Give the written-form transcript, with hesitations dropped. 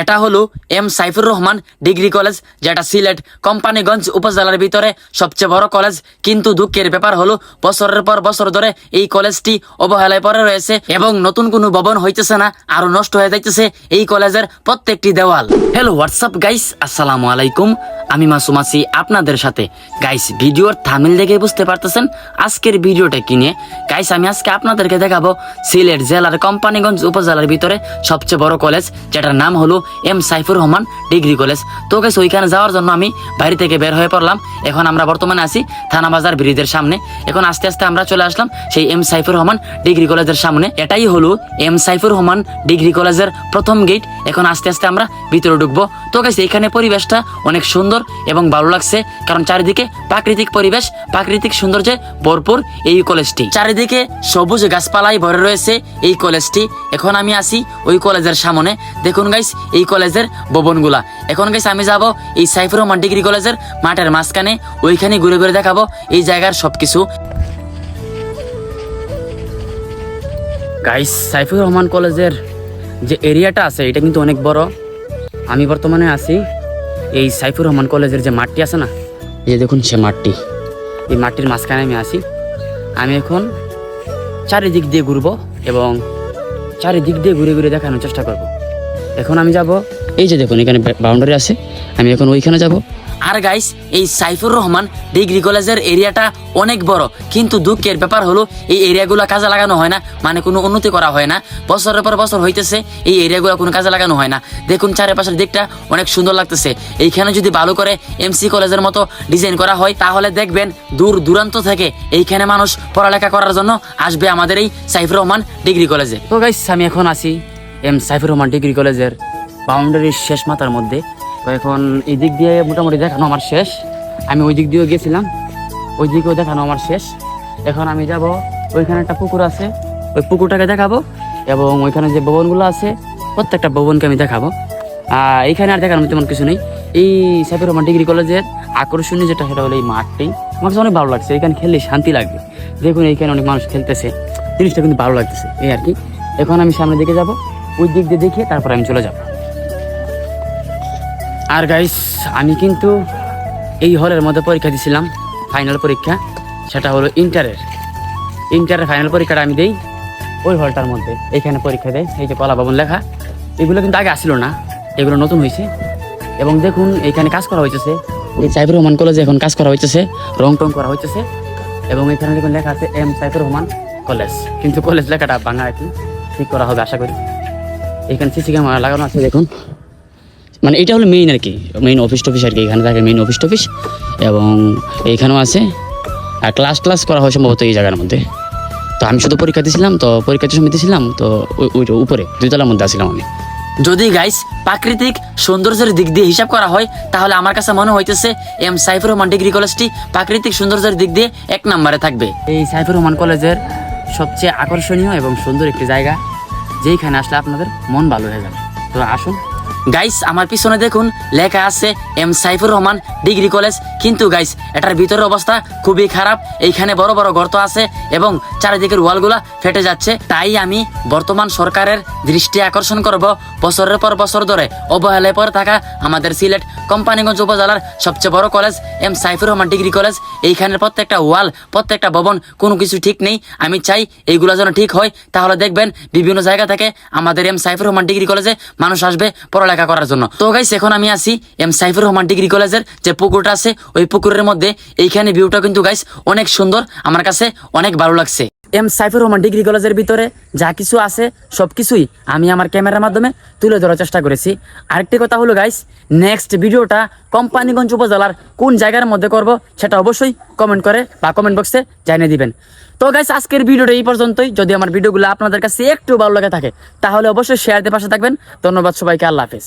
এটা হলো M Saifur Rahman degree college, যেটা সিলেট কোম্পানিগঞ্জ উপজেলার ভিতরে সবচেয়ে বড় কলেজ। কিন্তু দুঃখের ব্যাপার হলো বছরের পর বছর ধরে এই কলেজটি অবহেলায় পড়ে রয়েছে এবং নতুন কোনো ভবন হইতেছে না, আরো নষ্ট হয়ে যাইতেছে এই কলেজের প্রত্যেকটি দেওয়াল। হ্যালো হোয়াটসঅ্যাপ গাইস, আসসালামু আলাইকুম। আমি মাসুম আছি আপনাদের সাথে। গাইস, ভিডিওর থাম্বনেল দেখে বুঝতে পারতেছেন আজকের ভিডিওটা কি নিয়ে। গাইস, আমি আজকে আপনাদেরকে দেখাবো সিলেট জেলার কোম্পানিগঞ্জ উপজেলার ভিতরে সবচেয়ে বড় কলেজ, যেটার নাম হলো M Saifur Rahman degree college. তো গাইস, ওইখানে যাওয়ার জন্য আমি বাইরে থেকে বের হয়ে পড়লাম। এখন আমরা বর্তমানে আছি থানা বাজার ব্রিজের সামনে। এখন আস্তে আস্তে আমরা চলে আসলাম সেই এম সাইফুর রহমান ডিগ্রি কলেজের সামনে। এটাই হলো এম সাইফুর রহমান ডিগ্রি কলেজের প্রথম গেট। এখন আস্তে আস্তে আমরা ভিতরে ঢুকবো। তো গাইস, এখানে পরিবেশটা অনেক সুন্দর এবং ভালো লাগছে, কারণ চারিদিকে প্রাকৃতিক পরিবেশ, প্রাকৃতিক সৌন্দর্যে ভরপুর এই কলেজটি। চারিদিকে সবুজ গাছপালায় ভরে রয়েছে এই কলেজটি। এখন আমি আসি ওই কলেজের সামনে। দেখুন গাইস, এই কলেজের ভবনগুলা। এখন গাইস, আমি যাব এই সাইফুর রহমান ডিগ্রি কলেজের মাঠের মাঝখানে, ওইখানে ঘুরে ঘুরে দেখাবো এই জায়গার সবকিছু। গাইস, সাইফুর রহমান কলেজের যে এরিয়াটা আছে এটা কিন্তু অনেক বড়। আমি বর্তমানে আছি এই সাইফুর রহমান কলেজের যে মাঠটি আছে না, এই যে দেখুন সে মাঠটি, এই মাঠটির মাঝখানে আমি আছি। আমি এখন চারিদিক দিয়ে ঘুরবো এবং চারিদিক দিয়ে ঘুরে ঘুরে দেখানোর চেষ্টা করব। এখন আমি যাব, এই যে দেখুন এখানে বাউন্ডারি আছে, আমি এখন ওইখানে যাব। আর গাইস, এই সাইফুর রহমান ডিগ্রি কলেজের এরিয়াটা অনেক বড়, কিন্তু দুঃখের ব্যাপার হলো এই এরিয়াগুলো কাজে লাগানো হয় না, মানে কোনো উন্নতি করা হয় না। বছরের পর বছর হইতেছে এই এরিয়াগুলো কোনো কাজে লাগানো হয় না। দেখুন চারপাশের দিকটা অনেক সুন্দর লাগতেছে। এইখানে যদি ভালো করে এমসি কলেজের মতো ডিজাইন করা হয় তাহলে দেখবেন দূর দূরান্ত থেকে এইখানে মানুষ পড়ালেখা করার জন্য আসবে আমাদের এই সাইফুর রহমান ডিগ্রি কলেজে। তো গাইস, আমি এখন আছি এম সাইফুর রহমান ডিগ্রি কলেজের বাউন্ডারির শেষ মাথার মধ্যে। তো এখন এই দিক দিয়ে মোটামুটি দেখানো আমার শেষ। আমি ওই দিক দিয়েও গেছিলাম, ওই দিকেও দেখানো আমার শেষ। এখন আমি যাব, ওইখানে একটা পুকুর আছে, ওই পুকুরটাকে দেখাবো এবং ওইখানে যে ভবনগুলো আছে প্রত্যেকটা ভবনকে আমি দেখাবো। এইখানে আর দেখানোর তেমন কিছু নেই। এই সাইফুর রহমান ডিগ্রি কলেজের আকর্ষণীয় যেটা সেটা হলো এই মাঠটি। আমার কাছে অনেক ভালো লাগছে, এখানে খেললে শান্তি লাগবে। দেখুন এইখানে অনেক মানুষ খেলতেছে, জিনিসটা কিন্তু ভালো লাগতেছে, এই আর কি। এখন আমি সামনের দিকে যাব, ওই দিক দিয়ে দেখিয়ে তারপর আমি চলে যাব। আর গাইস, আমি কিন্তু এই হলের মধ্যে পরীক্ষা দিয়েছিলাম, ফাইনাল পরীক্ষা। সেটা হলো ইন্টারের ফাইনাল পরীক্ষাটা আমি দেই ওই হলটার মধ্যে। এইখানে পরীক্ষা দেয়, এই যে কলা ভবন লেখা, এগুলো কিন্তু আগে আসছিল না, এগুলো নতুন হয়েছে। এবং দেখুন এইখানে কাজ করা হয়েছে, এই সাইফুর রহমান কলেজে এখন কাজ করা হয়েছে, রং টং করা হয়েছে। এবং এখানে দেখুন লেখা আছে এম সাইফুর রহমান কলেজ, কিন্তু কলেজ লেখাটা ভাঙা আর কি, ঠিক করা হবে আশা করি। এখানে সিসি ক্যামেরা লাগানো আছে দেখুন, মানে এটা হলো মেইন আর কি, মেইন অফিস টফিস আর কি, এখানে থাকে মেইন অফিস টফিস। এবং এইখানেও আছে, আর ক্লাস করা হয় সম্ভবত এই জায়গার মধ্যে। তো আমি শুধু পরীক্ষা দিয়েছিলাম, তো পরীক্ষার সময় দিয়েছিলাম, তো ওইটা উপরে 2 তলার মধ্যে আসছিলাম আমি। যদি গাইস প্রাকৃতিক সৌন্দর্যের দিক দিয়ে হিসাব করা হয় তাহলে আমার কাছে মনে হইতেছে এম সাইফুর রহমান ডিগ্রি কলেজটি প্রাকৃতিক সৌন্দর্যের দিক দিয়ে 1 নম্বরে থাকবে। এই সাইফুর রহমান কলেজের সবচেয়ে আকর্ষণীয় এবং সুন্দর একটি জায়গা, যেইখানে আসলে আপনাদের মন ভালো হয়ে যাবে। তো আসুন গাইস, আমার পিছনে দেখুন লেখা আছে M Saifur Rahman degree college, কিন্তু গাইস এটার ভিতরের অবস্থা খুবই খারাপ। এইখানে বড় বড় গর্ত আছে এবং চারিদিকের ওয়ালগুলা ফেটে যাচ্ছে। তাই আমি বর্তমান সরকারের দৃষ্টি আকর্ষণ করব, বছরের পর বছর ধরে অবহেলায় পড়ে থাকা আমাদের সিলেট কোম্পানিগঞ্জ উপজেলার সবচেয়ে বড় college M Saifur Rahman degree college. এইখানের প্রত্যেকটা ওয়াল, প্রত্যেকটা ভবন, কোনো কিছু ঠিক নেই। আমি চাই এইগুলো যেন ঠিক হয়, তাহলে দেখবেন বিভিন্ন জায়গা থেকে আমাদের এম সাইফুর রহমান ডিগ্রি কলেজে মানুষ আসবে পড়ালেখা করার জন্য। তো গাইস, এখন আমি আছি এম সাইফুর রহমান ডিগ্রি কলেজের যে পুকুরটা আছে ওই পুকুরের মধ্যে। এইখানে ভিউটা কিন্তু গাইস অনেক সুন্দর, আমার কাছে অনেক ভালো লাগছে। এম সাইফুর রহমান ডিগ্রি কলেজের ভিতরে যা কিছু আছে সবকিছুই আমি আমার ক্যামেরার মাধ্যমে তুলে ধরার চেষ্টা করেছি। আরেকটি কথা হলো গাইস, নেক্সট ভিডিওটা কোম্পানিগঞ্জ উপজেলার কোন জায়গার মধ্যে করব সেটা অবশ্যই কমেন্ট করে বা কমেন্ট বক্সে জানিয়ে দিবেন। তো গাইস, আজকের ভিডিওটা এই পর্যন্তই। যদি আমার ভিডিওগুলো আপনাদের কাছে একটু ভালো লাগে থাকে তাহলে অবশ্যই শেয়ার দিয়ে পাশে থাকবেন। ধন্যবাদ সবাইকে, আল্লাহ হাফেজ।